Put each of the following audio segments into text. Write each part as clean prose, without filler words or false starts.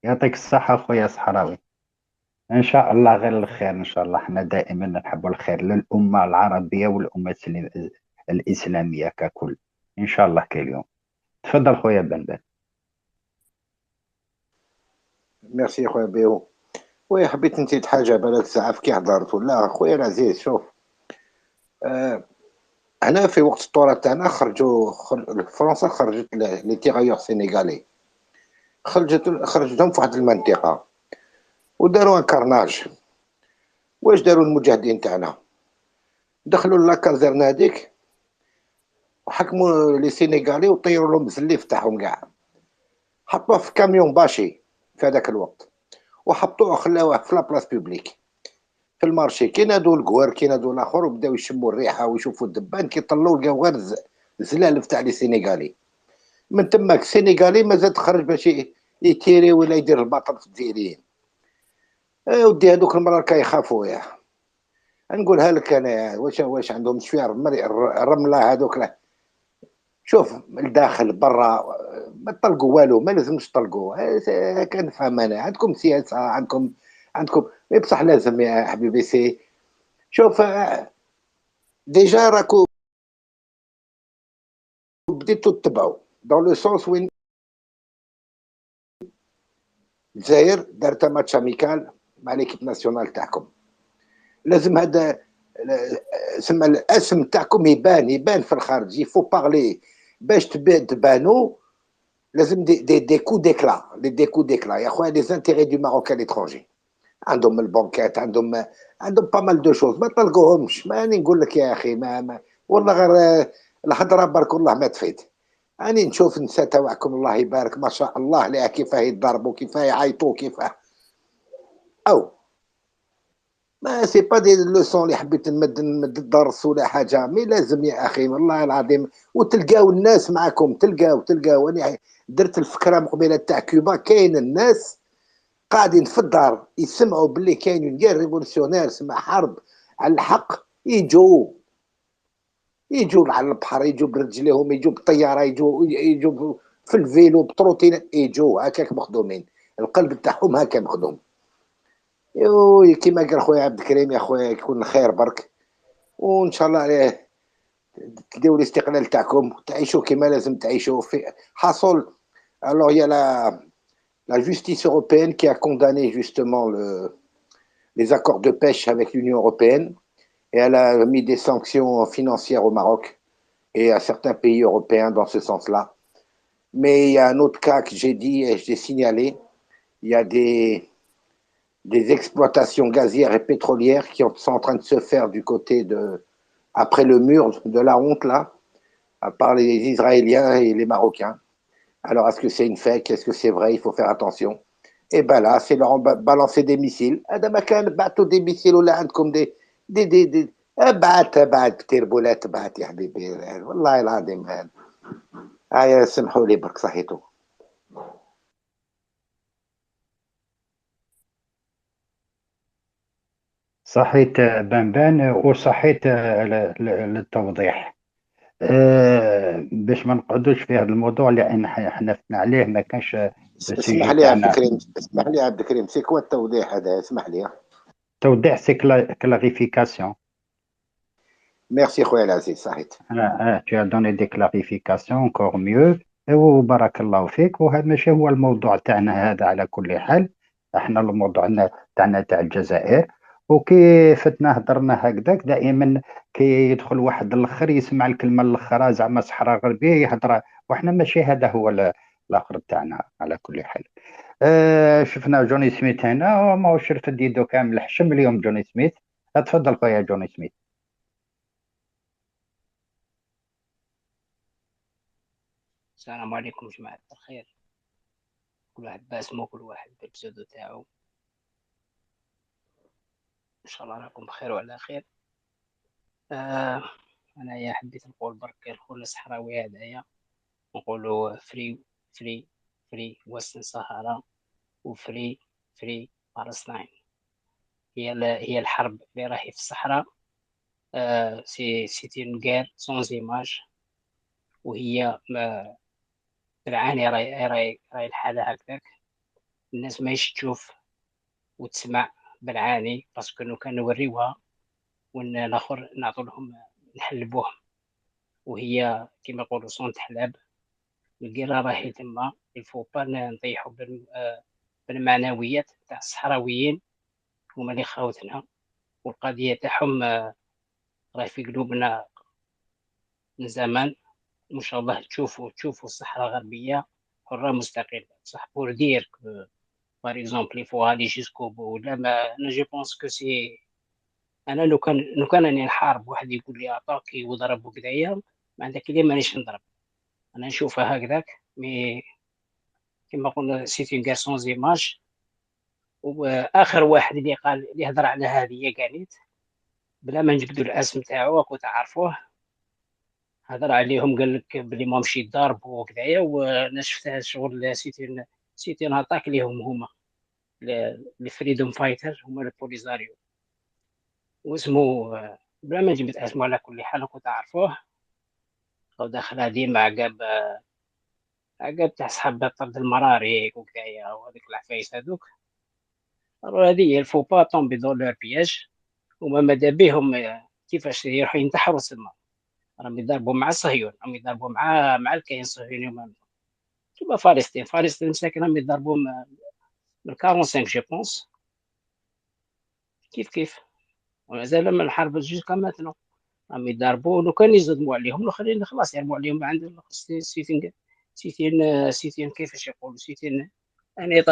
يعطيك الصحة خويا صحراوي. إن شاء الله غير الخير، إن شاء الله احنا دائما نحب الخير للأمة العربية والأمة الإسلامية ككل. إن شاء الله كل يوم. تفضل خويا بندر. ميرسي خويا بيو. وي حبيت نزيد حاجة بالك ساعة كي هضرت ولا خويا العزيز. شوف، آه هنا في وقت الثورة تاعنا فرنسا خرجت لي تيغايور سينيغالي، خرجتهم في واحد المنطقة وداروا ان كارناج. واش داروا المجاهدين تاعنا؟ دخلوا لاكازرنا هذيك وحكموا لي سينيغالي وطيروا لهم الزليف تاعهم كاع، حطوه في كاميون باشي في هذاك الوقت، وحطوه خلاوه في لابلاس بوبليك في المارشي. كي نادوا الكوار، كي نادوا الاخر، وبداو يشموا الريحه ويشوفوا الدبان، كيطلعوا لقاو غير زلالف تاع لي سينيغالي. من تماك السينيغالي مازال تخرج باش يتيري ولا يدير الباطل في الجزائريين. ودي هذوك المرة كيخافوا يا. نقولها لك انا، واش عندهم شويه الرمله هذوك؟ لا، شوف الداخل برا ما تطلقوا والو، ما لازمش تطلقوا. كنفهم انا، عندكم سياسه، عندكم بصح لازم يا حبيبي سي. شوف، ديجا راكو بديتوا تتبعوا دون لو سونس وين الجزائر دارت ماتش اميكال مع ليكيب ناسيونال تاعكم. لازم هذا سما الاسم تاعكم يبان في الخارج، يفو بارلي باش تبانوا. لازم دي كو ديكلا، دي كو ديكلا يا خويا. لي زانتيغي دو ماروك ا ليترونجي، عندهم البنكات، عندهم با مال دو شوز، ما طلقوهمش. ماني نقول لك يا اخي، والله غير الهضره برك والله ما تفيد. اني نشوف النساء تاعكم الله يبارك ما شاء الله عليها، كيفاه يضربوا، كيفاه يعيطوا، كيفاه او ما سي با دي لوسون اللي حبيت نمد الدرس ولا حاجه. مي لازم يا اخي والله العظيم، وتلقاو الناس معكم. تلقاو انا درت الفكره مقبله تاع كوبا. كاين الناس قاعدين في الدار يسمعوا باللي كاين غير ريفولوسيونير سمع حرب على الحق، يجوا على البحر، يجوا برجليهم، يجوا بالطياره، يجوا في الفيلو بتروتين، يجوا هكاك مخدومين. القلب تاعهم هكا مخدوم. يوي كيما قال خويا عبد الكريم، يا خويا يكون الخير برك، وان شاء الله عليه تديو الاستقلال تاعكم، تعيشوا كيما لازم تعيشوا في حصل. Alors il y a la justice européenne qui a condamné justement les accords de pêche avec l'Union européenne, et elle a mis des sanctions financières au Maroc et à certains pays européens dans ce sens-là. Mais il y a un autre cas que j'ai dit et j'ai signalé. Il y a des exploitations gazières et pétrolières qui sont en train de se faire du côté de, après le mur de la honte là, par les Israéliens et les Marocains. Alors, est-ce que c'est une fake? Est-ce que c'est vrai? Il faut faire attention. Et ben là, c'est leur balancer des missiles. هذا ما كان بعثوا des missiles ولا عندكم دي ابعت كتير بولات، ابعت يا حبيبي والله العظيم. هاي سمحوا لي برك صحيتوا. صحيت بنبان وصحيت للتوضيح. باش ما نقعدوش في هذا الموضوع لان احنا فتنا عليه ما كانش اسمح السيجي لي يا عبد تاعنا. الكريم، اسمح لي يا عبد الكريم، سي كوا التوضيح هذا؟ اسمح لي. توضيح سي كلاريفيكاسيون. ميرسي خويا العزيز، صحيت. tu as donné des clarifications encore mieux. وبارك الله فيك. وهذا ماشي هو الموضوع تاعنا هذا على كل حال. احنا الموضوع تاعنا تاع الجزائر. وكي فتنا هضرنا هكذاك دائما كي يدخل واحد الاخر يسمع الكلمه الاخرى زعما صحراء غربيه يهضر. واحنا ماشي هذا هو الاخر تاعنا على كل حال. شفنا جوني سميث هنا ما هو شرف يدو كامل حشم اليوم جوني سميث. تفضل خويا جوني سميث. السلام عليكم جماعة الخير. كل واحد باسمه، كل واحد بالبسودو تاعو. إن شاء الله راكم بخير وعلى خير. آه أنا حبيت نقول برك الخول الصحراوي هذايا، نقولوا فري فري فري وستن صحراء، وفري فري فلسطين. هي الحرب اللي راهي في الصحراء. سي اون غير سون زيماج، وهي تعاني. راي الحالة هكذاك. الناس ماهيش تشوف وتسمع بالعاني، باسكو لو كان نوريوها الاخر نعطوا لهم نحلبوهم، وهي كما يقولوا صون حلاب. القرا راهي تما الفو با نطيحوا بالمعنويات تاع الصحراويين، هما اللي خاوتنا، والقضيه تاعهم راهي في قلوبنا من زمان. وان شاء الله تشوفوا الصحراء الغربيه حره مستقله، صح بور دير بار اكزومبل يفو aller جوسكو بو، ولا ما انا جو بونس كو سي. انا لو كان راني نحارب واحد يقول لي اتاكي وضرب وكذايا، ما عندك ليه مانيش نضرب. انا نشوفها هكذاك، مي كما قلنا سيتي اون غارسون زيماج. واخر واحد اللي قال اللي هضر على هذه هي كانيت، بلا ما نجبدوا الاسم تاعو راكو تعرفوه، هضر عليهم قال لك بلي ما مشي يضاربوا وكذايا. وانا شفتها شغل سيتي اتاك ليهم هما الفريدوم فايتر، هما البوليزاريو، واسمه بلا ما نجبد اسمه على كل حال راكو تعرفوه. او داخل ديما عقب تاع صحاب طرد المراري وكذايا وهذيك العفايس هذوك. هذه هي الفو با طومبي دون لور بياج. وما ماذا بهم كيفاش يروحوا ينتحروا سما، راهم يضربوا مع الصهيون، راهم يضربوا مع الكيان الصهيوني. كيما فلسطين مساكن راهم يضربوا من 45 جو بونس كيف ومازال من الحرب جوسكا ماتنا راهم يضربوا. لو كان يصدموا عليهم الاخرين خلاص يرموا عليهم ما عندهم سيتين سيتين كيفاش يقولوا سيتين يعني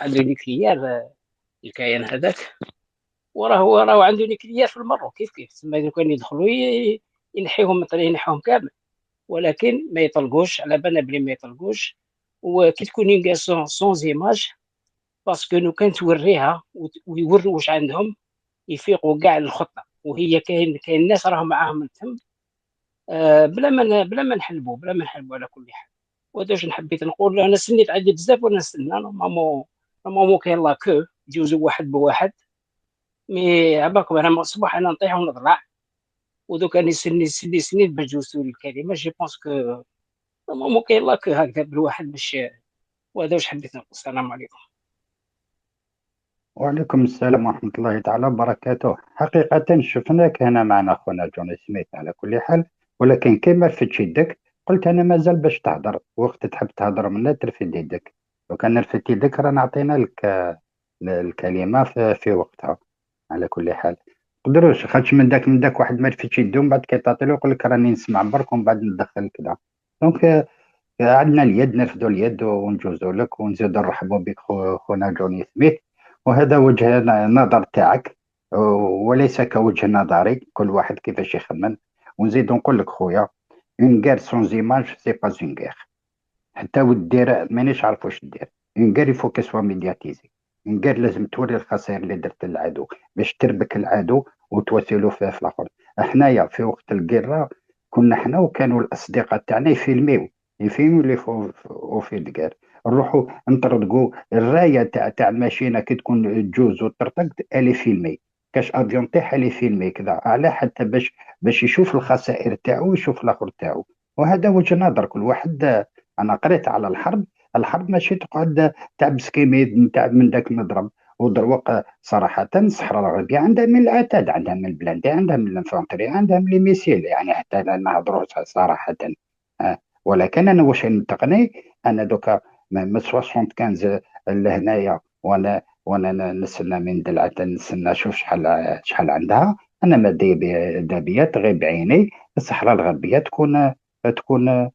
عنده نيكليير الكيان هذاك. وراه عنده نيكليير في المرو كيف تسمى. لو كان يدخلوا ينحيهم ينحيهم كامل، ولكن ما يطلقوش على بالنا بلي ما يطلقوش. وكي تكون اون سون زيماج، باسكو لو كان توريها ويوروا واش عندهم يفيقوا كاع الخطه. وهي كاين ناس راهم معاهم التم، بلا ما نحلبوا على كل حال. وهذا واش حبيت نقول. انا سنيت عندي بزاف وانا نستنى نورمالمون كاين لا كو يجوزوا واحد بواحد. مي عباكم انا مصباح انا نطيح ونطلع، ودوك راني سنيت باش جوزتوا لي الكلمه. جي بونس كو نورمالمون كاين لا كو هكذا بالواحد باش. وهذا واش حبيت نقول. السلام عليكم. وعليكم السلام ورحمة الله تعالى وبركاته. حقيقة شفناك هنا معنا خونا جوني سميث على كل حال، ولكن كما فتش يدك قلت أنا مازال باش تهضر، وقت تحب تهضر منا ترفد يدك. لو كان رفدت يدك رانا عطينا لك الكلمة في وقتها. على كل حال قدروش خاطش من داك واحد ما يرفدش يدو، من بعد كيتعطي له يقول لك راني نسمع برك ومن بعد ندخل كذا. دونك عندنا اليد، نرفدوا اليد ونجوزوا لك ونزيد نرحبوا بك خونا جوني سميث. وهذا وجه نظر تاعك وليس كوجه نظري، كل واحد كيفاش يخمم. ونزيد نقول لك خويا، اون غير سون زيماج سي با اون غير. حتى ودير مانيش عارف واش دير. اون غير يفو كي سوا ميدياتيزي. اون غير لازم توري الخسائر اللي درت للعدو باش تربك العدو وتواسلو في الاخر. حنايا في وقت القرة كنا حنا وكانوا الاصدقاء تاعنا يفيلميو لي في الكار. نروحوا نطردقوا الرايه تاع الماشينه كي تكون تجوز وترتقد الي فيلمي، كاش افيون طيح الي فيلمي كذا على حتى باش يشوف الخسائر تاعو ويشوف الاخر تاعو. وهذا وجه نظر كل واحد. انا قريت على الحرب ماشي تقعد تعبس كيميد تاع من ذاك المضرب ودروق. صراحة الصحراء الغربية عندها من العتاد، عندها من البلاندي، عندها من الانفانتري، عندها من الميسيل، يعني حتى لا نهضروا صراحة. ولكن انا واش نتقني انا دوكا من 75 لهنايا، وانا نستنى من دلعت نستنى نشوف شحال عندها. انا ما دابيات غير بعيني الصحراء الغربيه تكون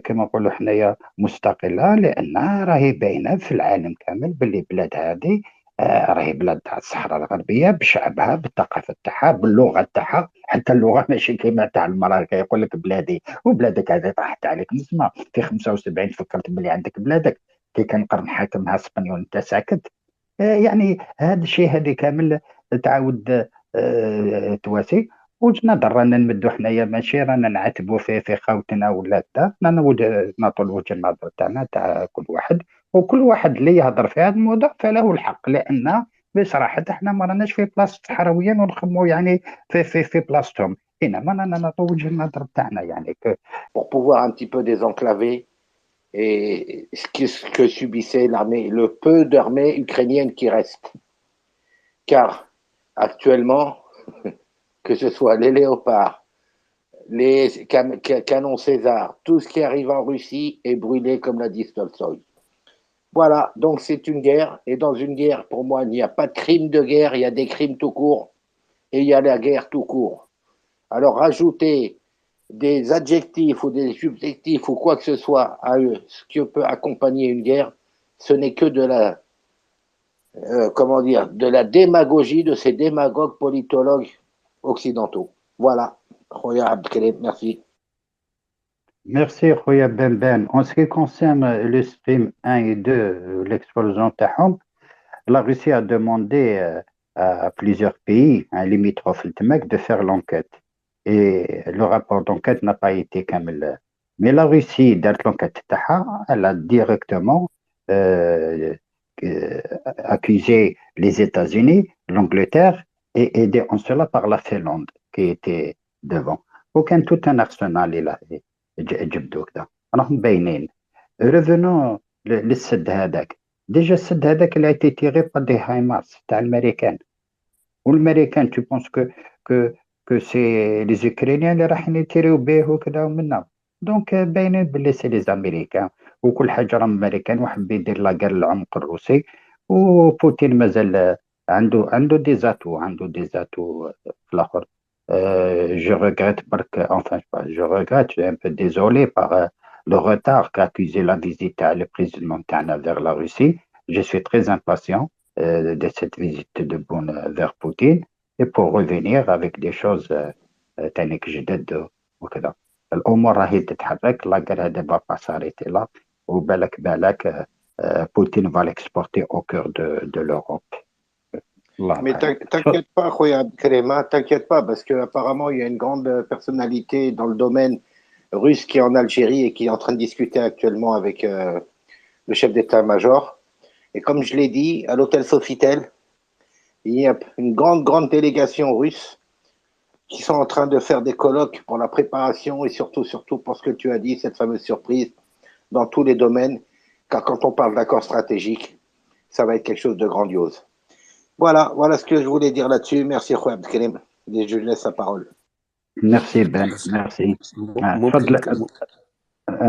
كما نقولوا حنايا مستقله، لان راهي باينه في العالم كامل باللي بلاد هذه راهي بلاد تاع الصحراء الغربيه بشعبها بالثقافه تاعها باللغه تاعها. حتى اللغه ماشي كيما تاع المراكش يقول لك بلادي وبلادك هذه طاحت عليك نسمع في 75 فكرت بلي عندك بلادك كي كان قرن حاكمها اسبانيول انت ساكت. يعني هذا الشيء هذه كامل تعاود تواسي. وجنا رانا نمدو حنايا ماشي رانا نعاتبوا في خوتنا ولا لا، رانا نعطوا وجه النظر تاعنا تاع كل واحد. وكل واحد اللي يهضر في هذا الموضوع فله الحق، لان بصراحه احنا ما راناش في بلاصه الصحراويين ونخمو يعني في بلاصتهم، انما رانا نعطوا وجه النظر تاعنا يعني pour pouvoir un petit peu désenclaver et ce que subissait l'armée, le peu d'armée ukrainienne qui reste. Car actuellement, que ce soit les léopards, les canons César, tout ce qui arrive en Russie est brûlé, comme l'a dit Tolstoï. Voilà, donc c'est une guerre, et dans une guerre, pour moi, il n'y a pas de crime de guerre, il y a des crimes tout court, et il y a la guerre tout court. Alors rajouter des adjectifs ou des subjectifs ou quoi que ce soit à eux, ce qui peut accompagner une guerre, ce n'est que de la, comment dire, de la démagogie de ces démagogues politologues occidentaux. Voilà. Khoya Abdelkrim, merci. Merci, Khoya Ben Ben. En ce qui concerne le stream 1 et 2, l'explosion Tahom, la Russie a demandé à plusieurs pays, un limitrophe le Tmek, de faire l'enquête. Et le rapport d'enquête n'a pas été kamel. Mais la Russie, dans l'enquête Taha, elle a directement euh, euh, accusé les États-Unis, l'Angleterre, et aidé en cela par la Finlande, qui était devant. وكان tout un arsenal جبدوا كذا راهم باينين. Revenons للسد هذاك. Déjà, السد هذاك اللي a été tiré par des HIMARS تاع الامريكان. والامريكان tu penses que que c'est les Ukrainiens اللي راح يتيروا به وكذا ومنا. دونك باينين باللي سي لي امريكان وكل حاجه راهم امريكان وحب يدير لاكار العمق الروسي وبوتين مازال عنده ديزاتو في الاخر. Je regrette, enfin, je regrette, je suis un peu désolé par le retard qu'a accusé la visite à le président Tana vers la Russie. Je suis très impatient de cette visite de Boun vers Poutine et pour revenir avec des choses تانيك جدد وكذا. الأمور راهي تتحرك لا guerre ne va pas s'arrêter là وبالك Poutine va l'exporter au cœur de l'Europe. Mais t'inquiète pas, Khoya Abdelkrim, t'inquiète pas, parce qu'apparemment, il y a une grande personnalité dans le domaine russe qui est en Algérie et qui est en train de discuter actuellement avec le chef d'état-major. Et comme je l'ai dit, à l'hôtel Sofitel, il y a une grande délégation russe qui sont en train de faire des colloques pour la préparation et surtout pour ce que tu as dit, cette fameuse surprise dans tous les domaines, car quand on parle d'accord stratégique, ça va être quelque chose de grandiose. Voilà ce que je voulais dire là-dessus. Merci, Khoya Abdelkrim. Et je laisse la parole. Merci Ben, merci. ممكن تفضل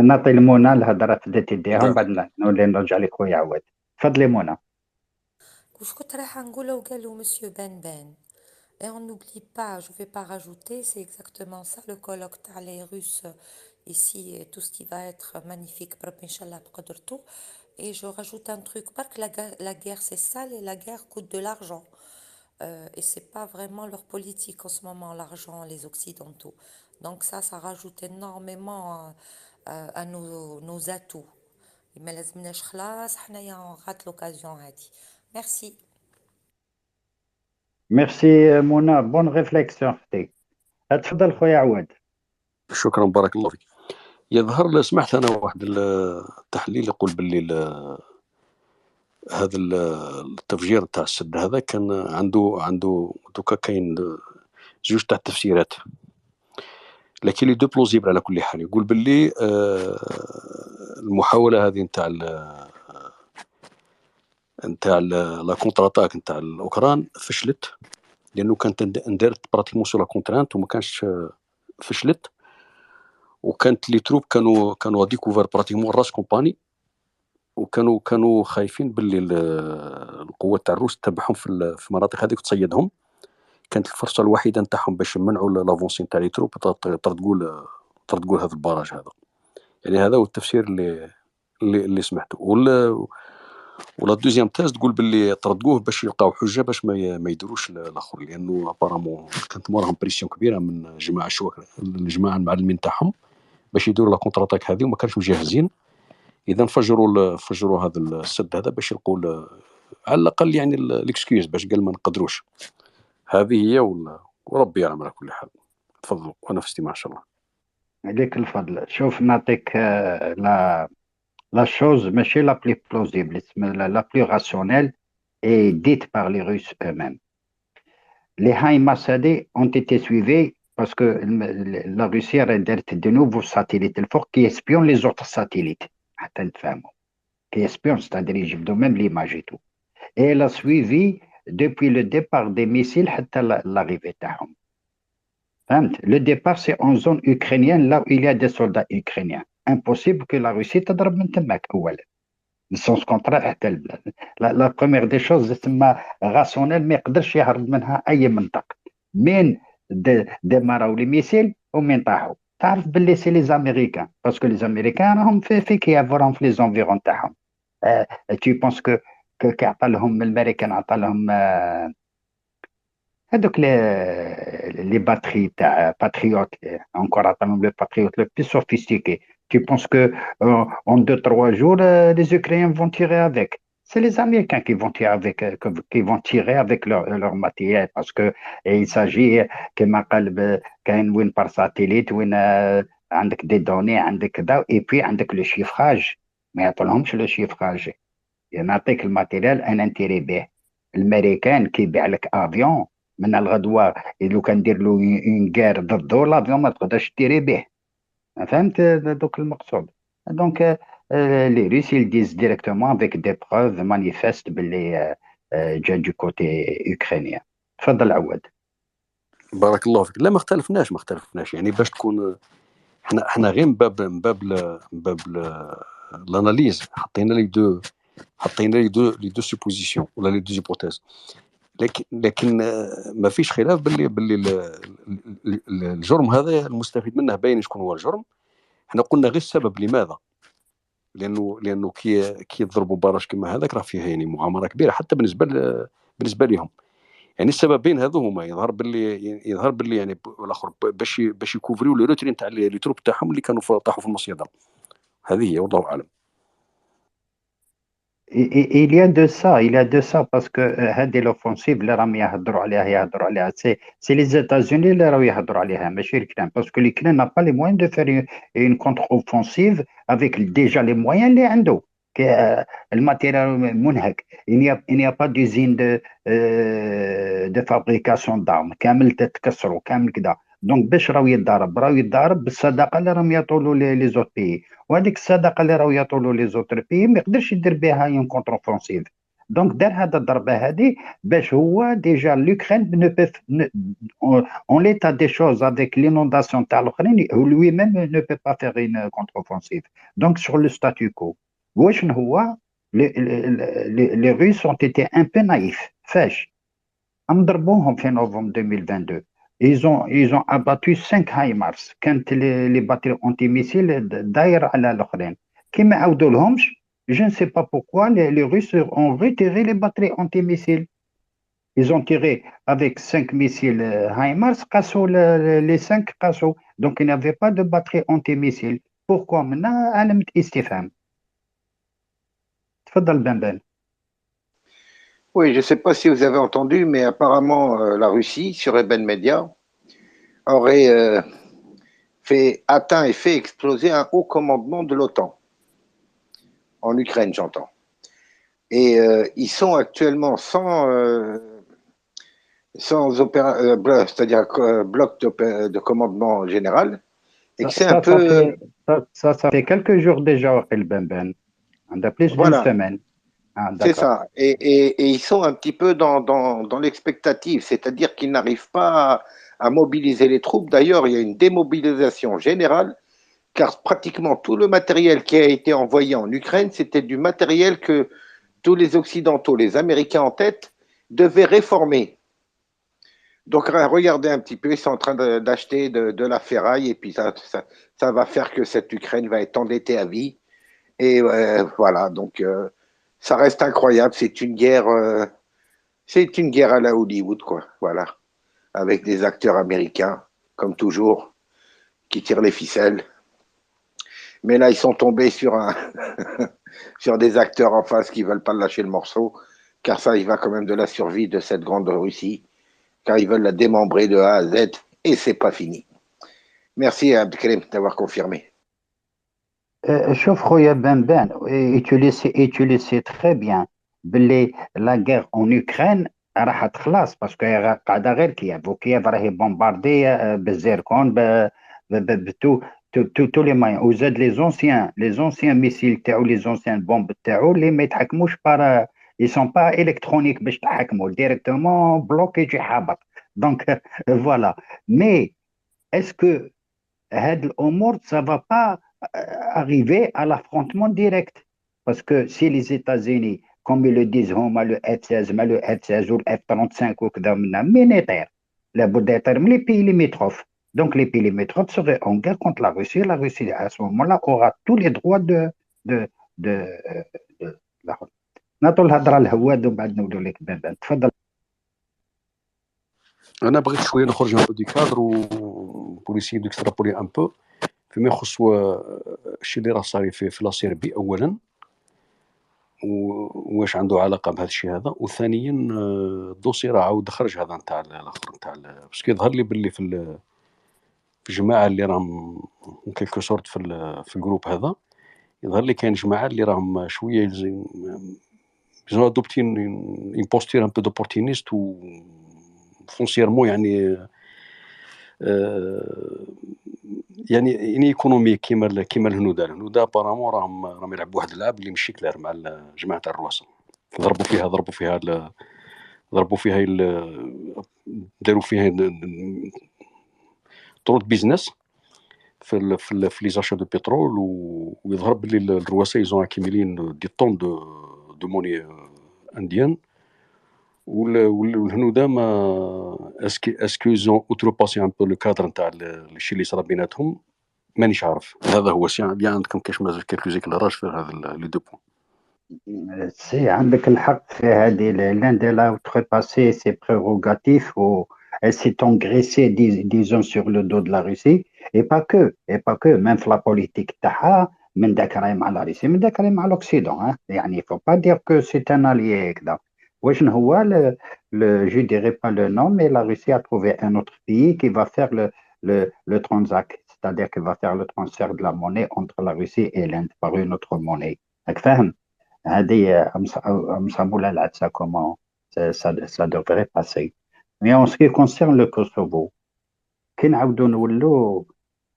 نعطي لمنى الهضره تبدا تديها ومن بعد نولي نرجع لك خويا عواد. تفضلي منى. وش كنت رايحة نقوله وقالوا مسيو بان بان. Et on n'oublie pas, je vais pas rajouter, c'est exactement ça le colloque تاع les Russes ici, et tout ce qui va être magnifique, بربي Inch'Allah بقدرته. Et je rajoute un truc, pas que la guerre c'est sale et la guerre coûte de l'argent. Et c'est pas vraiment leur politique en ce moment, l'argent, les Occidentaux. Donc ça rajoute énormément à nos atouts. ما لازمناش خلاص حنايا on rate l'occasion هذه. Merci. ميرسي منى بون ريفليكسيون اختي. تفضل خويا عواد. شكرا بارك الله فيك. يظهر سمعت انا واحد التحليل يقول باللي هذا التفجير تاع السد هذا كان عنده دوكا كاين زوج تاع التفسيرات، لكن لي دو بلوزيبل على كل حال. يقول باللي المحاوله هذه نتاع لا كونتر اتاك نتاع الاوكران فشلت، لانه كانت اندارت براتيكمون سو لا كونترانت وما كانش فشلت، وكانت لي تروب كانوا ديكوفر براتيكمون راس كومباني، وكانوا خايفين باللي القوات تاع الروس تتبعهم في المناطق هذيك وتصيدهم. كانت الفرصه الوحيده نتاعهم باش يمنعوا لافونسين تاع لي تروب تردقوا هذا البراج هذا. يعني هذا هو التفسير اللي سمعته. ولا دوزيام تاز تقول باللي طردقوه باش يلقاو حجه باش ما يديروش الاخر، لانه ابارامون كانت موراهم بريسيون كبيره من الجماعه المعلمين تاعهم باش يديروا لا كونتر اتاك هذه، وما كانش مجهزين. اذا فجروا هذا السد هذا باش يلقوا على الاقل يعني الاكسكيوز باش قال ما نقدروش. هذه هي وربي يعلم على كل حال. تفضلوا وانا في استماع ان شاء الله. عليك الفضل. شوف نعطيك la chose ماشي la plus plausible, la plus rationnelle est dite par les Russes eux-mêmes. Les HIMARS ont été suivis parce que la Russie a de nouveaux satellites forts qui espionnent les autres satellites. حتى نتفاهموا. كيسبيون c'est-à-dire يجبدوا même l'image et tout. Et elle a suivi depuis le départ des missiles حتى l'arrivée تاعهم. فهمت؟ Le départ c'est en zone ukrainienne là où il y a des soldats ukrainiens. Impossible que la Russie تضرب من تماك أولا. السونس كونترا حتى البلاد. لا بروميير دي شوز تسمى راسيونيل ما يقدرش يهرب منها أي منطق. مين ديماراو لي ميسيل ومين طاحوا. تعرف باللي سي لي زاميريكان باسكو لي زاميريكان راهم في كييف وراهم في لي زونفيرون تاعهم. تي بونس كي عطى لهم الامريكان عطى لهم هذوك لي باتري تاع باتريوت انكور عطى لهم لي باتريوت لو بلي سوفيستيكي. Tu penses que en 2-3 jours, les Ukrainiens vont tirer avec. C'est les Américains qui vont tirer avec, qui vont tirer avec leur matériel parce que il s'agit كما قال كاين وين par satellite وين عندك des données عندك كذا et puis عندك le chiffrage ما يعطولهمش le chiffrage. نعطيك الماتيريال انا نتيري به. الامريكان كيبيع لك افيون من الغدوه لو كان دير له اون غير ضده لافيون ما تقدرش تيري به. فهمت دوك المقصود. دونك لي روس ils disent directement avec des preuves manifestes باللي جا دو كوتي اوكرانيا. تفضل عواد. بارك الله فيك. لا ما اختلفناش يعني باش تكون احنا غير من باب الاناليز حطينا لي دو سوبوزيسيون ولا لي دو هيبوتيز. لكن ما فيش خلاف باللي الجرم هذا المستفيد منه باين شكون هو الجرم. احنا قلنا غير السبب لماذا، لانه كي يضربوا باراج كما هذاك راه فيه يعني مؤامره كبيره حتى بالنسبه لهم. يعني السببين هذو هما يظهر باللي يعني الاخر باش يكوفريو لو روترين تاع لي تروب تاعهم اللي كانوا طاحوا في المصيده. هذه هي والله اعلم. Il y a de ça parce que هذه l'offensive اللي راهم يهضروا عليها c'est les États-Unis اللي راهو يهضروا عليها ماشي الكران parce que l'Ukraine n'a pas les moyens de faire une contre-offensive avec déjà les moyens اللي عنده. الماتيريال منهك. il n'y a pas d'usine de fabrication d'armes كامل تتكسروا كامل كذا. دونك باش راهو يتضارب بالصداقه اللي راهم يعطوا لي زوت بيي. وهذيك الصداقه اللي راهو يعطوا لي زوتر بيي ما يقدرش يدير بها اون كونتر اوفونسيف. دونك دار هذا الضربه هذه باش هو ديجا لوكرين نو بيف اون ليتا دي شوز افيك لينونداسيون تاع الاخرين لوي ميم نو بي با فيغ اون كونتر اوفونسيف. دونك سور لو ستاتيو كو واش هو لي روس ont été un peu naïfs. فاش ضربوهم في نوفمبر 2022 ils ont abattu 5 HIMARS. كانت لي باتري اونتي ميسيل داير على الاخرين كيما عاودوا لهمش. je ne sais pas pourquoi les Russes ont retiré les batteries anti-missiles. Ils ont tiré avec 5 missiles HIMARS قاسوا les 5 قاسوا. donc il n'y avait pas de batterie anti-missiles. pourquoi maintenant علامة استفهام. تفضل بنبان. Oui, je ne sais pas si vous avez entendu, mais apparemment la Russie, sur Eben Media, aurait atteint et fait exploser un haut commandement de l'OTAN, en Ukraine j'entends. Et ils sont actuellement sans c'est-à-dire bloc de commandement général, et que c'est un peu... Ça fait quelques jours déjà, Ben. On a plus d'une semaine. C'est ça. Et ils sont un petit peu dans l'expectative, c'est-à-dire qu'ils n'arrivent pas à mobiliser les troupes. D'ailleurs, il y a une démobilisation générale, car pratiquement tout le matériel qui a été envoyé en Ukraine, c'était du matériel que tous les Occidentaux, les Américains en tête, devaient réformer. Donc, regardez un petit peu, ils sont en train d'acheter de la ferraille, et puis ça va faire que cette Ukraine va être endettée à vie. Et voilà, donc... ça reste incroyable, c'est une guerre à la Hollywood, quoi, voilà, avec des acteurs américains, comme toujours, qui tirent les ficelles. Mais là, ils sont tombés sur des acteurs en face qui ne veulent pas lâcher le morceau, car ça, il va quand même de la survie de cette grande Russie, car ils veulent la démembrer de A à Z, et c'est pas fini. Merci à Abdelkrim d'avoir confirmé. شوف خويا بان et tu le sais très bien باللي لا غير اون اوكران راح تخلص باسكو قاعده غير كييف وكييف راهي بومباردي بالزيركون بتو tous les moyens وزاد les anciens missiles تاعو les anciennes bombes تاعو اللي ما يتحكموش par ils sont pas électroniques باش تحكموا directement bloqué يجي حابط donc voilà mais est-ce que هاد الامور ça va pas arriver à l'affrontement direct parce que si les États-Unis comme ils le disent هما le F-16 ما le F-16 ou le F-35 وكذا منين يطير لابد يطير من les pays limitrophes. Donc les pays limitrophes seraient en guerre contre la Russie. La Russie à ce moment-là aura tous les droits de la نعطوا الهضره لهواد ومن بعد نولوا لك بنبان تفضل. انا بغيت شويه نخرج من دي كادر وبوليسي ديكسترابولي ان بو فيما يخص الشيء اللي راه صار في لا سيربي اولا واش عنده علاقه بهذا الشيء هذا وثانيا الدوسي راه عاود خرج هذا نتاع الاخر نتاع باسكو يظهر لي باللي في الجماعه اللي راهم كيلكو سورت في الجروب هذا يظهر لي كاين جماعه اللي راهم شويه ils ont adopté une posture un peu d'opportuniste ou foncièrement يعني ايكونوميك كيما الهنود بارامون راهم يلعبوا واحد اللعب اللي ماشي كلير مع جماعه الرواسه ضربوا فيها داروا فيها طرود بيزنس في لي زاشا دو بترول ويظهر باللي الرواسه يزون اكيميلين دي طون دو موني انديان والهنود ما اسكو زون اوتروباسي ان بو لو كادر نتاع الشيء اللي صرا بيناتهم مانيش عارف. هذا هو سي بيان عندكم كاش مازال كالكو زيكلاراج في هذا لي دو بوين. سي عندك الحق في هذه l'un de l'outrepasser ses prérogatives ou elle s'est engraissée disons sur le dos de la Russie et pas que même la politique تاعها من ذاك راهي مع لا روسي من ذاك راهي مع l'Occident يعني faut pas dire que c'est un allié كذا واش هو je dirais pas le nom mais la Russie a trouvé un autre pays qui va faire le transac c'est-à-dire qu'il va faire le transfert de la monnaie entre la Russie et l'Inde par une autre monnaie راك فاهم هذه مصابوله العدسه comment ça devrait passer. Mais en ce qui concerne le Kosovo كي نعاودو نولو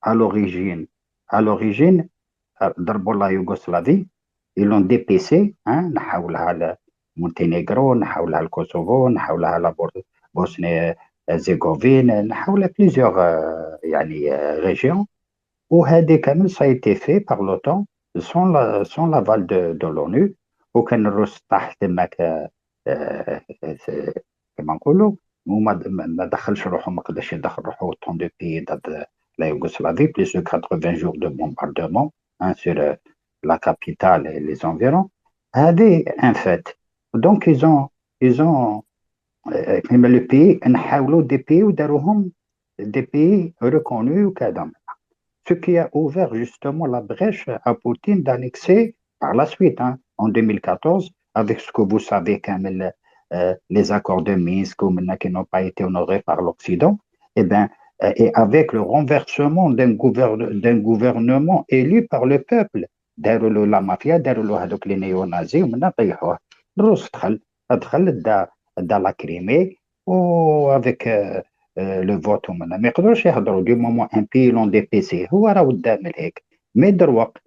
à l'origine ضربوا لا يوغوسلافي ils l'ont dépecé نحولها لمونتينيغرو نحولها الكوسوفو نحولها لا بوسنيا زيغوفين نحولها plusieurs يعني régions وهذه كامل ça a été fait par l'OTAN sans l'aval de l'ONU وكان الروس تحت تماك كما نقولوا وما دخلش روحه ما قدرش يدخل روحه طون دو بي ضد لا يوغوسلافي plus de 80 jours de bombardement sur la capitale et les environs هذه un fait donc ils ont كما le pays نحاولوا des pays وداروهم des pays reconnus وكذا ce qui a ouvert justement la brèche à Poutine d'annexer par la suite, en 2014, avec ce que vous savez, comme les accords de Minsk qui n'ont pas été honorés par l'Occident, et avec le renversement d'un gouvernement élu par le peuple, داروا la mafia, داروا هذوك les néo-nazis, ومن طيحوه. الروس دخل دا la Crimée, avec le vote ما يقدروش يهضروا du moment un pays l'ont dépecé هو راه قدام هيك مي دروك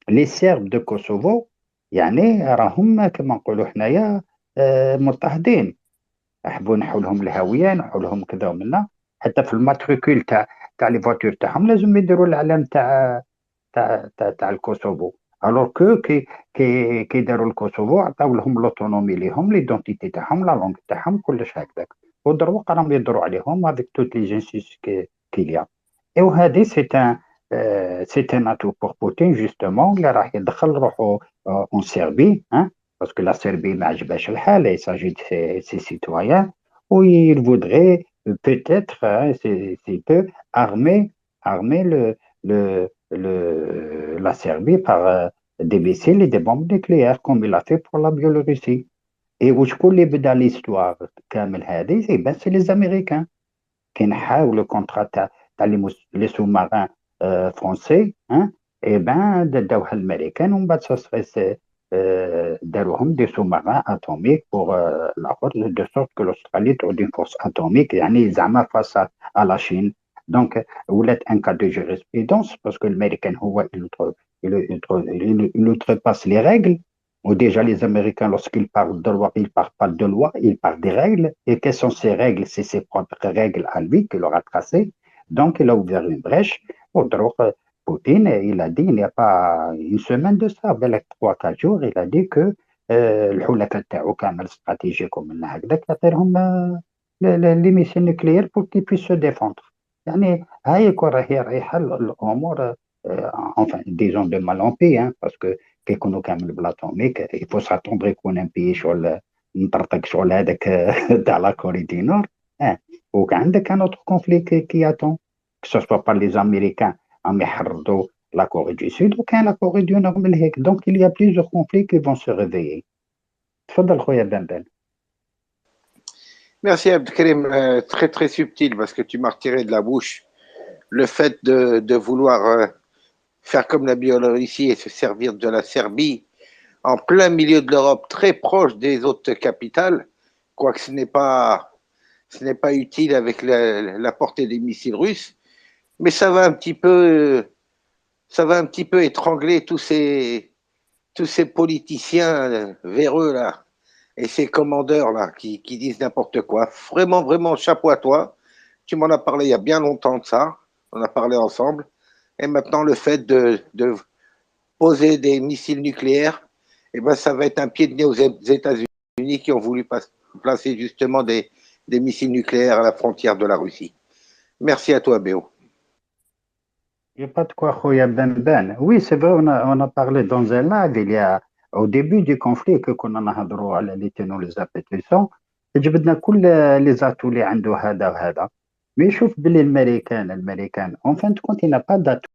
لي سيرب دو كوسوفو يعني راهم كما نقولوا حنايا مضطهدين حبوا نحوا لهم الهويه نحوا لهم كذا ومنا حتى في الماتريكول تاع لي فواتور تاعهم لازم يديروا العلم تاع الكوسوفو الوغ كو كي داروا الكوسوفو عطاو لهم لوتونومي ليهم ليدونتيتي تاعهم لا لونغ تاعهم كلش هكذاك ودروك راهم يدروا عليهم avec toutes les injustices qu'il y a. Et وهذه c'est un atout pour Poutine justement اللي راح يدخل روحه en Serbie parce que la Serbie ما عجبهاش الحال il s'agit de ses citoyens où il voudrait peut-être s'il peut armer la Serbie par des missiles et des bombes nucléaires comme il a fait pour la Biélorussie. Et وشكون اللي بدا l'histoire كامل هذه c'est les Américains qui نحاولوا contrat تاع les sous-marins français et داوها الامريكان ومن بعد داروهم des sous-marins atomiques pour la force de sorte que l'Australie تعود une force atomique يعني زعما face à la Chine Donc, vous êtes un cas de jurisprudence parce que l'Américain, il outrepasse les règles. Ou déjà, les Américains, lorsqu'ils parlent de loi, ils ne parlent pas de loi, ils parlent des règles. Et quelles sont ces règles? C'est ses propres règles à lui qu'il aura tracées. Donc, il a ouvert une brèche. Poutine, il a dit, il n'y a pas une semaine de ça, bel 3-4 jours, il a dit que الحلفاء تاعو كامل استراتيجيكم من هكذاك يعطيهم les missiles nucléaires pour qu'ils puissent se défendre. يعني هاي يكون راهي رايحة الأمور enfin disons de mal en pis hein, parce que كي يكونوا كامل بالاتوميك il faut s'attendre يكون ان بي شغل نطرطق شغل هذاك تاع لا كوري دي نور وعندك un autre conflit qui attend que ce soit par les Américains عم يحرضوا la Corée du Sud وكان la Corée du Nord من هيك donc il y a plusieurs conflits qui vont se réveiller. تفضل خويا بنبن. Merci Abdelkrim, très très subtil parce que tu m'as retiré de la bouche le fait de vouloir faire comme la Biélorussie et se servir de la Serbie en plein milieu de l'Europe, très proche des autres capitales, quoique ce n'est pas utile avec la portée des missiles russes, mais ça va un petit peu étrangler tous ces politiciens véreux là et ces commandeurs là qui disent n'importe quoi. Vraiment, vraiment, chapeau à toi. Tu m'en as parlé il y a bien longtemps de ça. On a parlé ensemble. Et maintenant, le fait de poser des missiles nucléaires, eh ben, ça va être un pied de nez aux États-Unis qui ont voulu placer justement des missiles nucléaires à la frontière de la Russie. Merci à toi, Béo. Il n'y a pas de quoi, Khoya Ben. Oui, c'est vrai, on a parlé dans un live au début du conflit que كنا نهضروا على les tenants les aboutissants. جبدنا كل les atouts اللي عنده هذا وهذا. Mais شوف باللي الامريكان en fin de compte il n'a pas d'atout.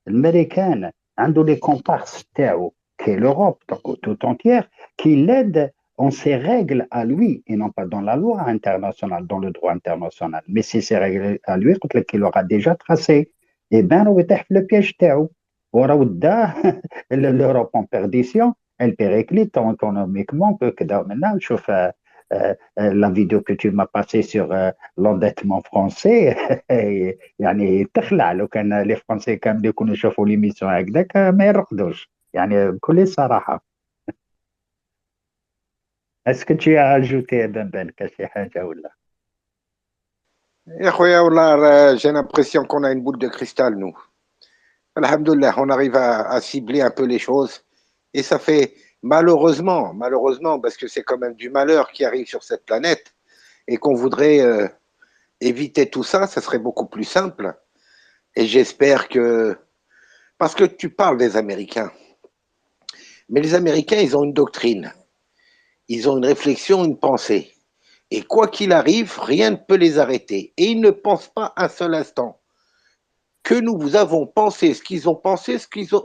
الامريكان عنده les comparses تاعو qui est l'Europe tout entière qui l'aide en ses règles à lui et non pas dans la loi internationale, dans le droit international. Mais c'est ses règles à lui qu'il aura déjà tracées. Et bien, on va le piège تاعو. وراه دا l'Europe en perdition, elle périclite économiquement كذا منا نشوف la vidéo que tu m'as passée sur l'endettement français يعني تخلع لو كان les Français كامل يكونوا يشوفوا l'émission هكذاك ما يرقدوش يعني بكل صراحة. Est-ce que tu as ajouté Ben كشي حاجة ولا؟ J'ai l'impression qu'on a une boule de cristal, nous. Alhamdoulilah, on arrive à cibler un peu les choses. Et ça fait malheureusement, parce que c'est quand même du malheur qui arrive sur cette planète et qu'on voudrait éviter tout ça, ça serait beaucoup plus simple. Et j'espère que... Parce que tu parles des Américains. Mais les Américains, ils ont une doctrine. Ils ont une réflexion, une pensée. Et quoi qu'il arrive, rien ne peut les arrêter. Et ils ne pensent pas un seul instant que nous avons pensé, ce qu'ils ont pensé,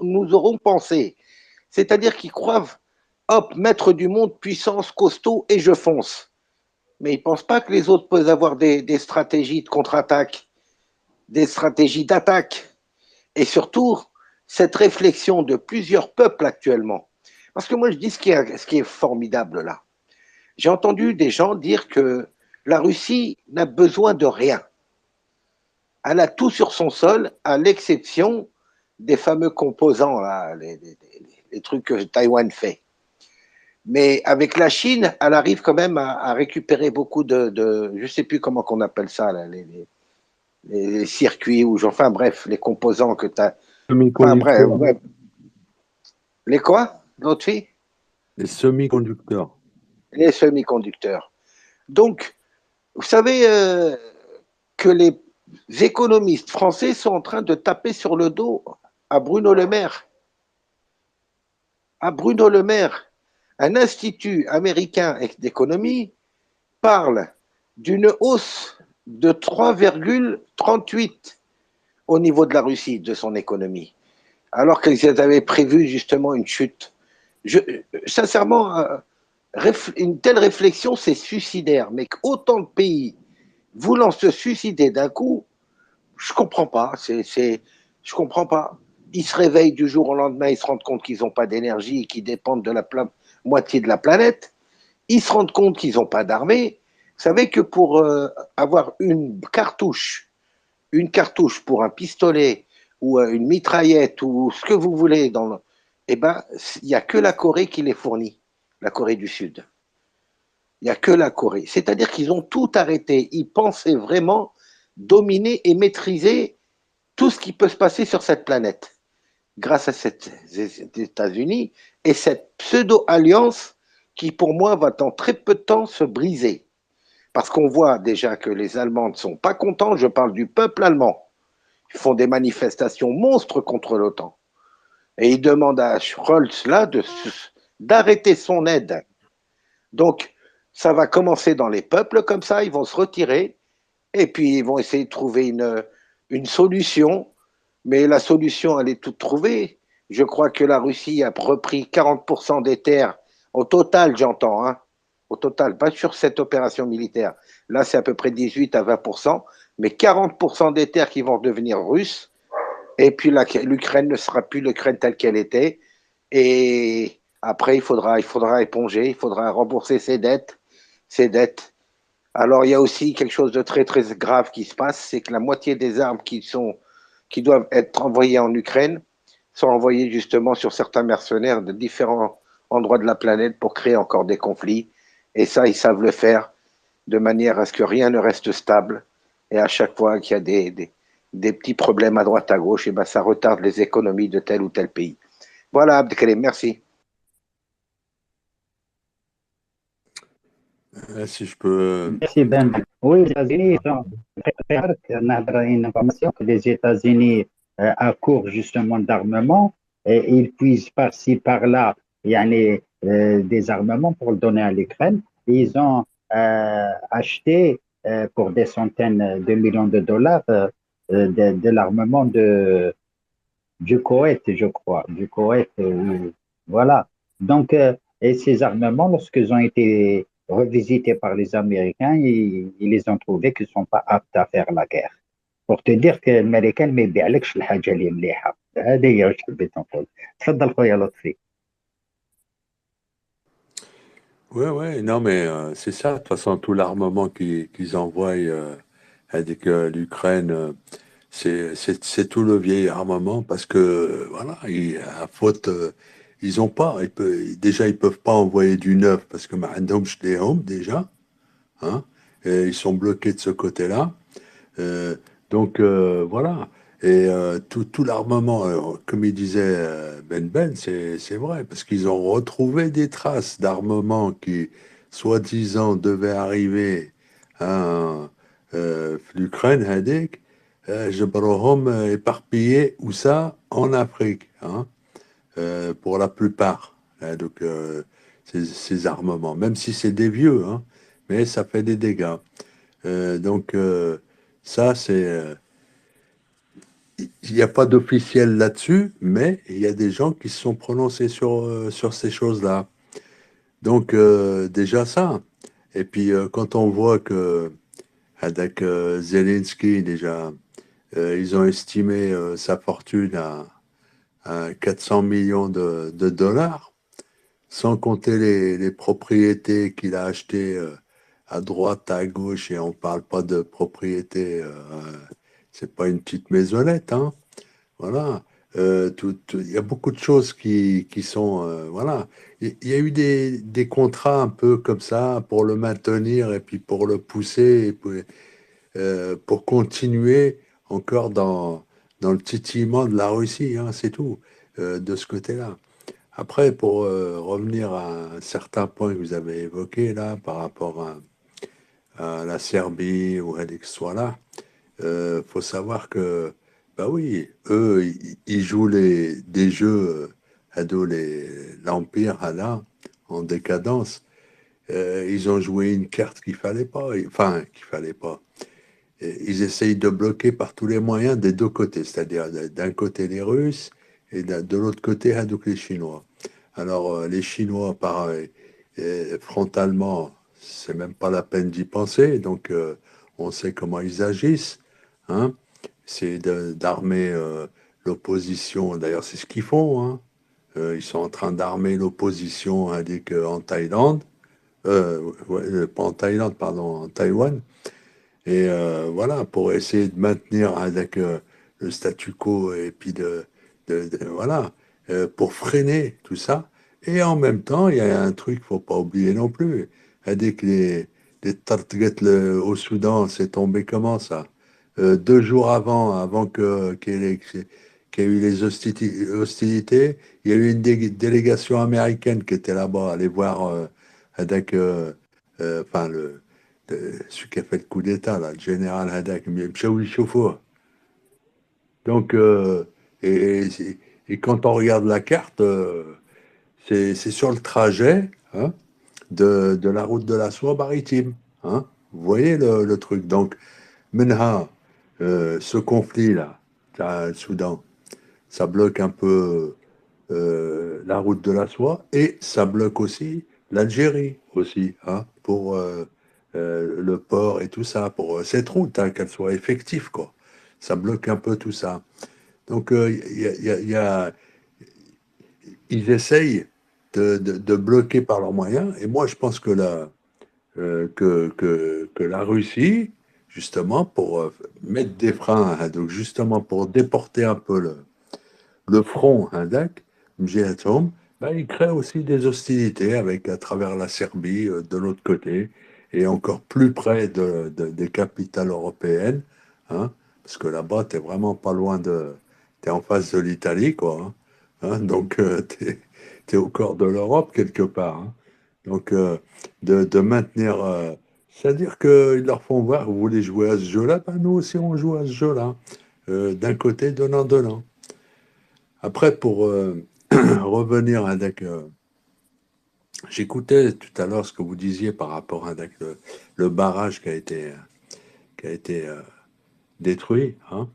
nous aurons pensé. C'est-à-dire qu'ils croient, hop, maître du monde, puissance, costaud, et je fonce. Mais ils ne pensent pas que les autres peuvent avoir des stratégies de contre-attaque, des stratégies d'attaque. Et surtout, cette réflexion de plusieurs peuples actuellement. Parce que moi, je dis ce qui est formidable là. J'ai entendu des gens dire que la Russie n'a besoin de rien. Elle a tout sur son sol, à l'exception des fameux composants, là, les trucs que Taïwan fait. Mais avec la Chine, elle arrive quand même à récupérer beaucoup de je ne sais plus comment qu'on appelle ça, là, les circuits, ou enfin bref, les composants que tu as. Enfin bref, ouais. Les quoi, l'autre fille? Les semi-conducteurs. Les semi-conducteurs. Donc, vous savez que les économistes français sont en train de taper sur le dos à Bruno Le Maire. À Bruno Le Maire. Un institut américain d'économie parle d'une hausse de 3,38 au niveau de la Russie, de son économie, alors qu'ils avaient prévu justement une chute. Sincèrement, une telle réflexion, c'est suicidaire, mais qu'autant de pays voulant se suicider d'un coup, je comprends pas. Je comprends pas. Ils se réveillent du jour au lendemain, ils se rendent compte qu'ils n'ont pas d'énergie et qu'ils dépendent de la moitié de la planète. Ils se rendent compte qu'ils n'ont pas d'armée. savez que pour avoir une cartouche pour un pistolet ou une mitraillette ou ce que vous voulez, eh ben, il n'y a que la Corée qui les fournit, la Corée du Sud. Il n'y a que la Corée. C'est-à-dire qu'ils ont tout arrêté. Ils pensaient vraiment dominer et maîtriser tout ce qui peut se passer sur cette planète grâce à ces États-Unis et cette pseudo-alliance qui, pour moi, va dans très peu de temps se briser. Parce qu'on voit déjà que les Allemands ne sont pas contents, je parle du peuple allemand. Ils font des manifestations monstres contre l'OTAN. Et ils demandent à Scholz, là, d'arrêter son aide. Donc, ça va commencer dans les peuples, comme ça, ils vont se retirer, et puis ils vont essayer de trouver une solution. Mais la solution, elle est toute trouvée. Je crois que la Russie a repris 40% des terres, au total, j'entends, hein, au total, pas sur cette opération militaire. Là, c'est à peu près 18 à 20%, mais 40% des terres qui vont devenir russes. Et puis l'Ukraine ne sera plus l'Ukraine telle qu'elle était. Et après, il faudra éponger, il faudra rembourser ses dettes. Alors, il y a aussi quelque chose de très, très grave qui se passe, c'est que la moitié des armes qui doivent être envoyées en Ukraine sont envoyées justement sur certains mercenaires de différents endroits de la planète pour créer encore des conflits. Et ça, ils savent le faire de manière à ce que rien ne reste stable. Et à chaque fois qu'il y a des petits problèmes à droite, à gauche, et ben ça retarde les économies de tel ou tel pays. Voilà, Abdelkrim, merci. Si je peux. Merci Ben. Oui, les États-Unis, une information que les États-Unis accourent justement d'armement et ils puisent par-ci, par-là, il y a des armements pour le donner à l'Ukraine. Ils ont acheté pour des centaines de millions de dollars de l'armement du Koweït, je crois, du Koweït. Voilà. Donc, et ces armements, lorsqu'ils ont été revisités par les Américains, ils les ont trouvés qu'ils ne sont pas aptes à faire la guerre. Pour te dire que l'Américain ما يبيعلكش الحاجة اللي مليحة. هذه هي واش حبيت نقول. تفضل خويا لطفي. Ouais, ouais, non, mais c'est ça. De toute façon, tout l'armement qu'ils envoient avec l'Ukraine, c'est tout le vieil armement parce que, voilà, à faute, ils ont pas. Déjà, ils peuvent pas envoyer du neuf parce que عندهمش ليهم déjà, hein, et ils sont bloqués de ce côté-là. Donc voilà. Et tout l'armement, comme il disait Ben, c'est vrai, parce qu'ils ont retrouvé des traces d'armement qui, soi-disant, devaient arriver à l'Ukraine, هذيك, جبروهم éparpillés, où ça? En Afrique, hein, pour la plupart. Hein, donc, ces armements, même si c'est des vieux, hein, mais ça fait des dégâts. Donc, ça, il n'y a pas d'officiel là-dessus, mais il y a des gens qui se sont prononcés sur ces choses-là. Donc, déjà ça. Et puis, quand on voit que avec Zelensky, déjà, ils ont estimé sa fortune à 400 millions de dollars, sans compter les propriétés qu'il a achetées à droite, à gauche, et on ne parle pas de propriété, c'est pas une petite maisonnette, hein. Voilà. Il y a beaucoup de choses qui sont. Voilà. Il y a eu des contrats un peu comme ça pour le maintenir et puis pour le pousser et pour continuer encore dans le titillement de la Russie, hein, c'est tout, de ce côté-là. Après, pour revenir à un certain point que vous avez évoqué là, par rapport à la Serbie ou à que ce soit là, faut savoir que, bah oui, eux, ils jouent des jeux l'Empire, là, en décadence. Ils ont joué une carte qu'il fallait pas, enfin, qu'il fallait pas. Ils essayent de bloquer par tous les moyens des deux côtés, c'est-à-dire d'un côté les Russes et de l'autre côté donc les Chinois. Alors, les Chinois, pareil, frontalement, c'est même pas la peine d'y penser, donc on sait comment ils agissent, hein. C'est d'armer l'opposition. D'ailleurs, c'est ce qu'ils font, hein. Ils sont en train d'armer l'opposition, en Thaïlande. pas en Thaïlande, pardon, en Taïwan. Et voilà, pour essayer de maintenir avec le statu quo et puis voilà, pour freiner tout ça. Et en même temps, il y a un truc qu'il ne faut pas oublier non plus. Dès que les targets au Soudan, c'est tombé comment ça? 2 jours avant qu'il y ait eu les hostilités, il y a eu une délégation américaine qui était là-bas, aller voir avec, enfin, celui qui a fait le coup d'État, là, le général Hadak, Mchaoui Choufou. Donc, et, et- et quand on regarde la carte, c'est sur le trajet, hein, de la route de la soie maritime. Hein. Vous voyez le truc. Donc, Menha, ce conflit-là, le Soudan, ça bloque un peu la route de la soie et ça bloque aussi l'Algérie aussi, hein, pour le port et tout ça, pour cette route, hein, qu'elle soit effective, quoi. Ça bloque un peu tout ça. Donc, ils essayent de bloquer par leurs moyens. Et moi, je pense que la Russie, justement, pour mettre des freins, hein, donc justement pour déporter un peu le front indac, MGATOM, ben, il crée aussi des hostilités avec, à travers la Serbie de l'autre côté et encore plus près des capitales européennes, hein, parce que là-bas, tu es vraiment pas loin de. Tu es en face de l'Italie, quoi. Donc, tu es au cœur de l'Europe quelque part. Hein. Donc, de maintenir. C'est-à-dire qu'ils leur font voir, vous voulez jouer à ce jeu-là, ben, nous aussi on joue à ce jeu-là. D'un côté, donnant. Après, pour revenir avec. J'écoutais tout à l'heure ce que vous disiez par rapport avec le barrage qui a été détruit, hein,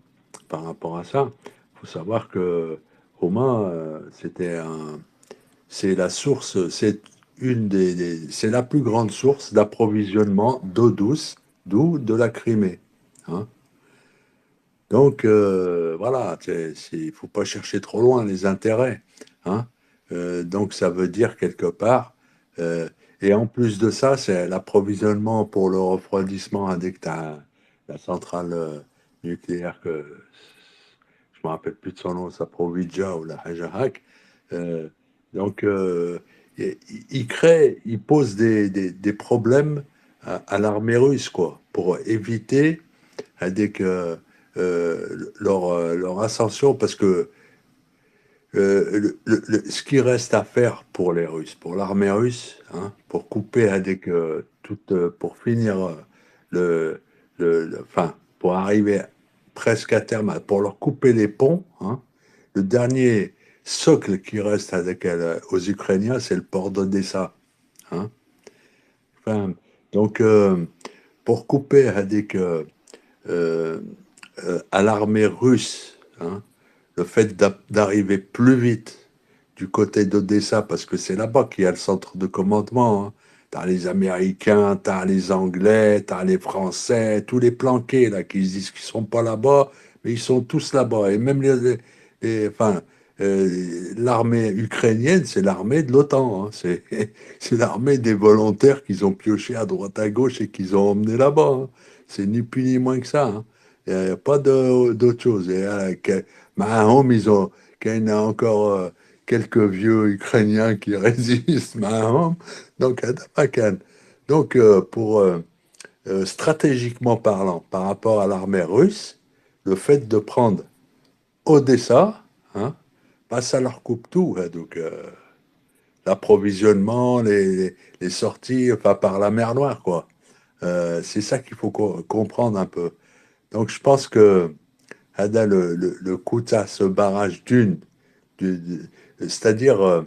par rapport à ça. Il faut savoir que Romain, c'est la source, c'est la plus grande source d'approvisionnement d'eau douce, d'où de la Crimée. Hein. Donc, voilà, il ne faut pas chercher trop loin les intérêts. Hein. Donc, ça veut dire quelque part, euh, et en plus de ça, c'est l'approvisionnement pour le refroidissement, hein, dès que tu as la centrale nucléaire, que je ne me rappelle plus de son nom, Zaporizhzhia ou la Hajahak. Euh, donc, il pose des problèmes à l'armée russe, quoi, pour éviter dès que leur ascension, parce que ce qui reste à faire pour les Russes, pour l'armée russe, hein, pour couper avec pour finir enfin, pour arriver presque à terme, pour leur couper les ponts, hein, le dernier socle qui reste avec aux Ukrainiens, c'est le port d'Odessa. Hein. Enfin, donc, pour couper avec euh, à l'armée russe, hein, le fait d'arriver plus vite du côté d'Odessa, parce que c'est là-bas qu'il y a le centre de commandement. Hein. T'as les Américains, t'as les Anglais, t'as les Français, tous les planqués là qui se disent qu'ils sont pas là-bas, mais ils sont tous là-bas. Et même enfin, l'armée ukrainienne, c'est l'armée de l'OTAN. Hein. C'est l'armée des volontaires qu'ils ont pioché à droite à gauche et qu'ils ont emmené là-bas. Hein. C'est ni plus ni moins que ça. Hein. Il n'y a pas d'autre chose. Et, Mahom, qu'il y a encore quelques vieux Ukrainiens qui résistent, Mahom, donc à Damakan. Donc, stratégiquement parlant, par rapport à l'armée russe, le fait de prendre Odessa, hein, bah, ça leur coupe tout. Hein, donc, l'approvisionnement, les sorties, enfin, par la mer Noire, quoi. C'est ça qu'il faut comprendre un peu. Donc, je pense que Ada, le Kouta, ce barrage c'est-à-dire,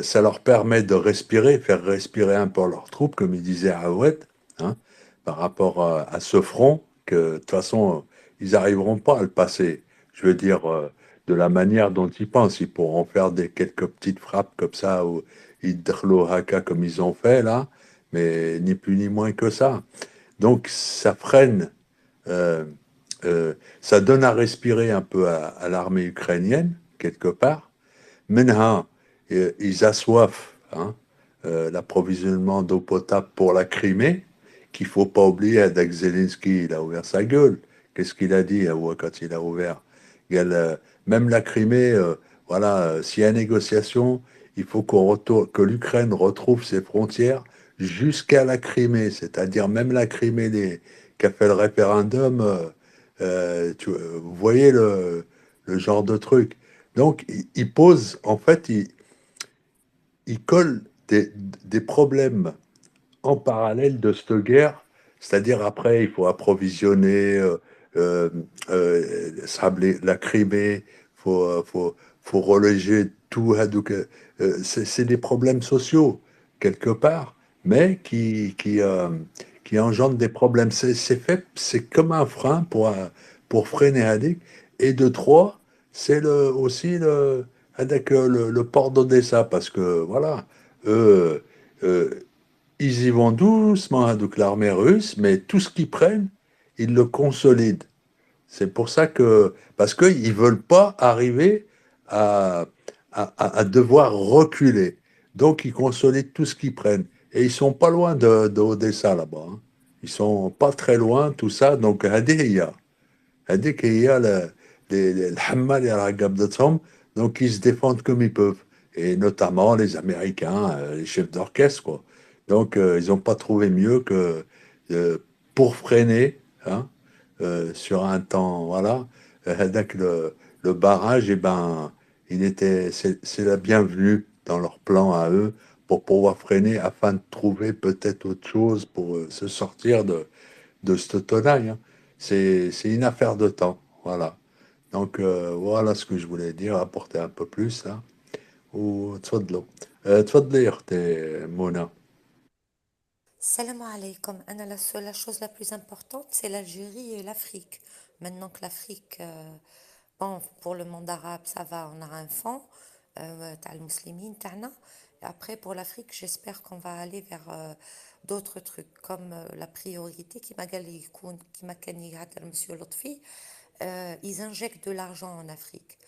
ça leur permet de respirer, faire respirer un peu leurs troupes, comme il disait Aouet, hein, par rapport à ce front, que de toute façon, ils n'arriveront pas à le passer. Je veux dire, de la manière dont ils pensent, ils pourront faire quelques petites frappes comme ça, ou Idrlo Haka, comme ils ont fait là, mais ni plus ni moins que ça. Donc, ça freine. euh, Ça donne à respirer un peu à l'armée ukrainienne, quelque part. Maintenant, ils assoiffent, hein, l'approvisionnement d'eau potable pour la Crimée, qu'il ne faut pas oublier, avec Zelensky, il a ouvert sa gueule. Qu'est-ce qu'il a dit quand il a ouvert? Même la Crimée, voilà, s'il y a négociation, il faut que l'Ukraine retrouve ses frontières jusqu'à la Crimée, c'est-à-dire même la Crimée qui a fait le référendum. Vous voyez le genre de truc. Donc, il pose, en fait, il colle des problèmes en parallèle de cette guerre, c'est-à-dire après, il faut approvisionner euh, la Crimée, faut reléger tout. Donc, c'est des problèmes sociaux, quelque part, mais qui engendrent des problèmes. C'est comme un frein pour freiner Hadik. Et de trois, c'est aussi le port d'Odessa, parce que, voilà, eux, euh, ils y vont doucement, hein, donc l'armée russe, mais tout ce qu'ils prennent, ils le consolident. C'est pour ça que, parce qu'ils ne veulent pas arriver à, à devoir reculer. Donc ils consolident tout ce qu'ils prennent. Et ils sont pas loin de Odessa là-bas, hein. Ils sont pas très loin, tout ça. Donc, هذيك هي الحمى اللي راه قبضتهم. Donc ils se défendent comme ils peuvent, et notamment les Américains, les chefs d'orchestre, quoi. Donc ils n'ont pas trouvé mieux que euh, pour freiner, hein, sur un temps, voilà. هذاك le barrage, eh ben, c'est la bienvenue dans leur plan à eux pour pouvoir freiner afin de trouver peut-être autre chose pour se sortir de cette tenaille, hein. C'est une affaire de temps. Voilà. Donc, voilà ce que je voulais dire, apporter un peu plus, hein. وتفضلوا. تفضلي يا أختي منى. Salam alaikum. Anna, la chose la plus importante, c'est l'Algérie et l'Afrique. Maintenant que l'Afrique, bon, pour le monde arabe, ça va, on a un fond, t'as le musulmane, t'as. Après, pour l'Afrique, j'espère qu'on va aller vers d'autres trucs, comme la priorité qui m'a gagné Monsieur Lotfi. Ils injectent de l'argent en Afrique.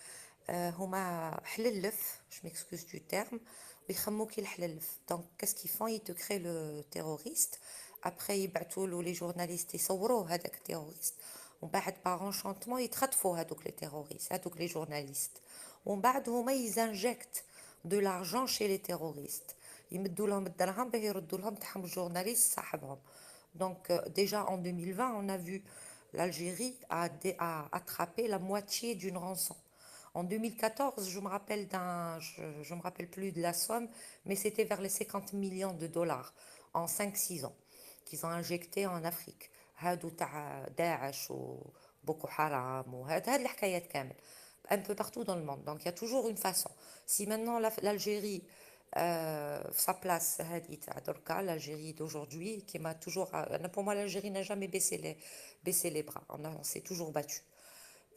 هما حللف, je m'excuse du terme, ويخمو كي الحللف. Donc, qu'est-ce qu'ils font? Ils te créent le terroriste. Après, يبعثوا له les journalistes يصوروه هذاك التيروريست. ومن بعد par enchantement يتخطفوا هذوك les terroristes, هذوك les journalistes. ومن بعد هما يزنجكت de l'argent chez les terroristes. يمدوا لهم الدرهم باش يردوا لهم تاعهم الجورناليست صاحبهم. Donc, déjà en 2020, on a vu l'Algérie a attrapé la moitié d'une rançon. En 2014, je me rappelle je me rappelle plus de la somme, mais c'était vers les 50 millions de dollars en 5-6 ans qu'ils ont injecté en Afrique. هادو تاع داعش وبوكو حرام وهاد الحكايات كامل un peu partout dans le monde. Donc il y a toujours une façon. Si maintenant l'Algérie sa place l'Algérie d'aujourd'hui qui m'a toujours pour moi l'Algérie n'a jamais baissé les bras. On s'est toujours battu.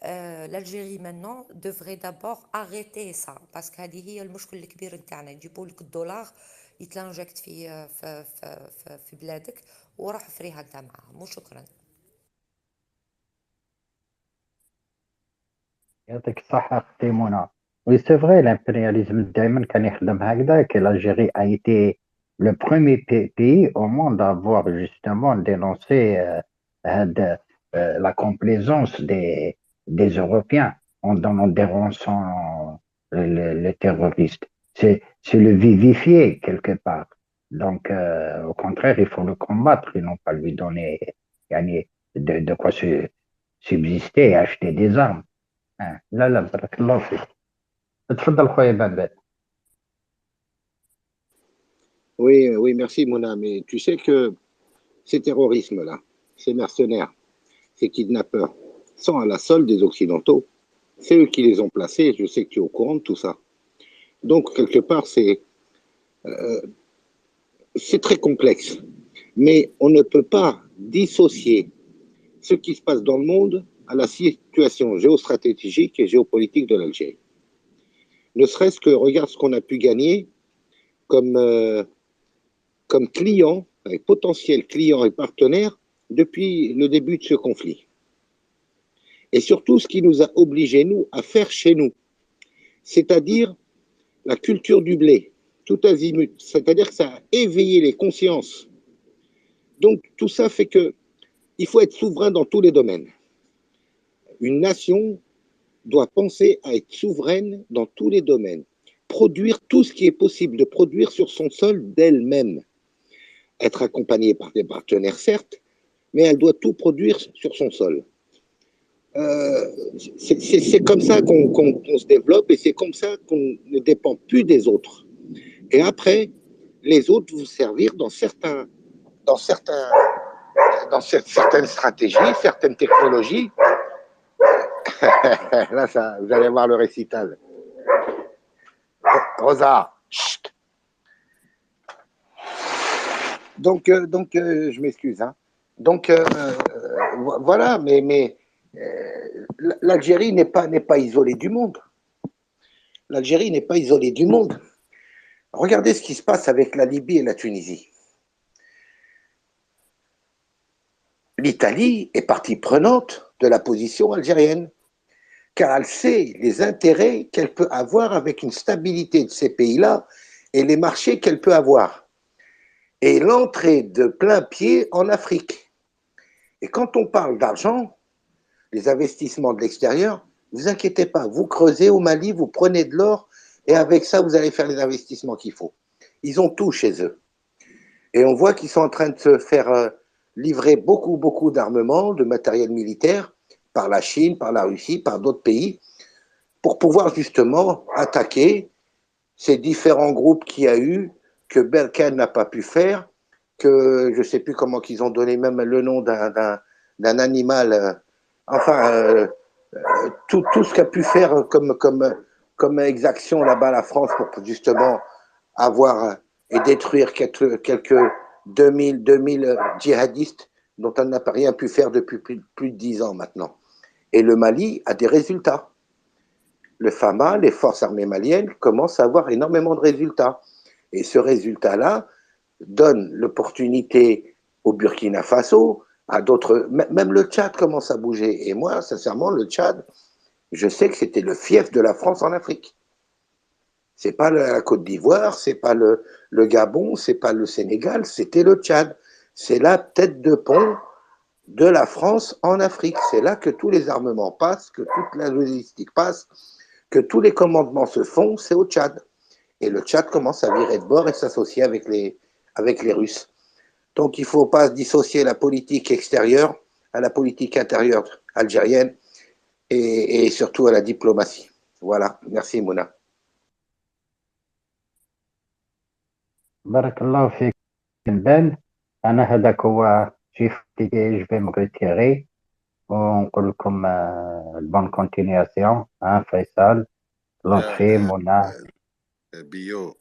l'Algérie maintenant devrait d'abord arrêter ça parce qu'هذه هي المشكل الكبير نتاعنا يجيبوا لك الدولار يتلانجكت في بلادك وراح فريها انت معاهم وشكرا. يعطيك الصحة أختي منى. Oui, c'est vrai, l'impérialisme دائما كان يخدم هكذا. Que l'Algérie a été le premier pays au monde à avoir justement dénoncé la complaisance des Européens en donnant des rançons les terroristes. C'est le vivifier quelque part. Donc, au contraire, il faut le combattre et non pas lui donner يعني, de quoi subsister et acheter des armes. لا لا بارك الله فيك. اتفضل خويا بابات. Oui, oui, merci Mona, mais tu sais que ces terrorismes-là, ces mercenaires, ces kidnappeurs, sont à la solde des Occidentaux. C'est eux qui les ont placés, je sais que tu es au courant de tout ça. Donc, quelque part, euh, c'est très complexe. Mais on ne peut pas dissocier ce qui se passe dans le monde à la situation géostratégique et géopolitique de l'Algérie. Ne serait-ce que regarde ce qu'on a pu gagner comme, comme clients, potentiels clients et partenaires depuis le début de ce conflit. Et surtout ce qui nous a obligés, nous, à faire chez nous, c'est-à-dire la culture du blé, tout azimut. C'est-à-dire que ça a éveillé les consciences. Donc tout ça fait que il faut être souverain dans tous les domaines. Une nation doit penser à être souveraine dans tous les domaines. Produire tout ce qui est possible de produire sur son sol d'elle-même. Être accompagnée par des partenaires, certes, mais elle doit tout produire sur son sol. C'est comme ça qu'on se développe et c'est comme ça qu'on ne dépend plus des autres. Et après, les autres vont servir dans certaines stratégies, certaines technologies. Là, ça, vous allez voir le récital. Rosa, chut. Donc, je m'excuse. Hein. Donc, voilà, mais l'Algérie n'est pas isolée du monde. L'Algérie n'est pas isolée du monde. Regardez ce qui se passe avec la Libye et la Tunisie. L'Italie est partie prenante de la position algérienne, car elle sait les intérêts qu'elle peut avoir avec une stabilité de ces pays-là et les marchés qu'elle peut avoir. Et l'entrée de plein pied en Afrique. Et quand on parle d'argent, les investissements de l'extérieur, ne vous inquiétez pas, vous creusez au Mali, vous prenez de l'or, et avec ça, vous allez faire les investissements qu'il faut. Ils ont tout chez eux. Et on voit qu'ils sont en train de se faire livrer beaucoup d'armements, de matériel militaire, par la Chine, par la Russie, par d'autres pays, pour pouvoir justement attaquer ces différents groupes qu'il y a eu, que Berkane n'a pas pu faire, que je ne sais plus comment qu'ils ont donné même le nom d'un animal, tout ce qu'a pu faire comme exaction là-bas la France pour justement avoir et détruire quelques 2000 djihadistes dont elle n'a pas rien pu faire depuis plus de 10 ans maintenant. Et le Mali a des résultats. Le FAMA, les forces armées maliennes, commencent à avoir énormément de résultats. Et ce résultat-là donne l'opportunité au Burkina Faso, à d'autres, même le Tchad commence à bouger. Et moi, sincèrement, le Tchad, je sais que c'était le fief de la France en Afrique. C'est pas la Côte d'Ivoire, c'est pas le Gabon, c'est pas le Sénégal, c'était le Tchad. C'est la tête de pont de la France en Afrique. C'est là que tous les armements passent, que toute la logistique passe, que tous les commandements se font, c'est au Tchad. Et le Tchad commence à virer de bord et s'associer avec les Russes. Donc il ne faut pas dissocier la politique extérieure à la politique intérieure algérienne et surtout à la diplomatie. Voilà, merci Mouna. بارك الله فيك بن. انا هذاك هو شي اللي جو مغري ونقول لكم البون كونتينياسيون فيصل لطفي منى بيو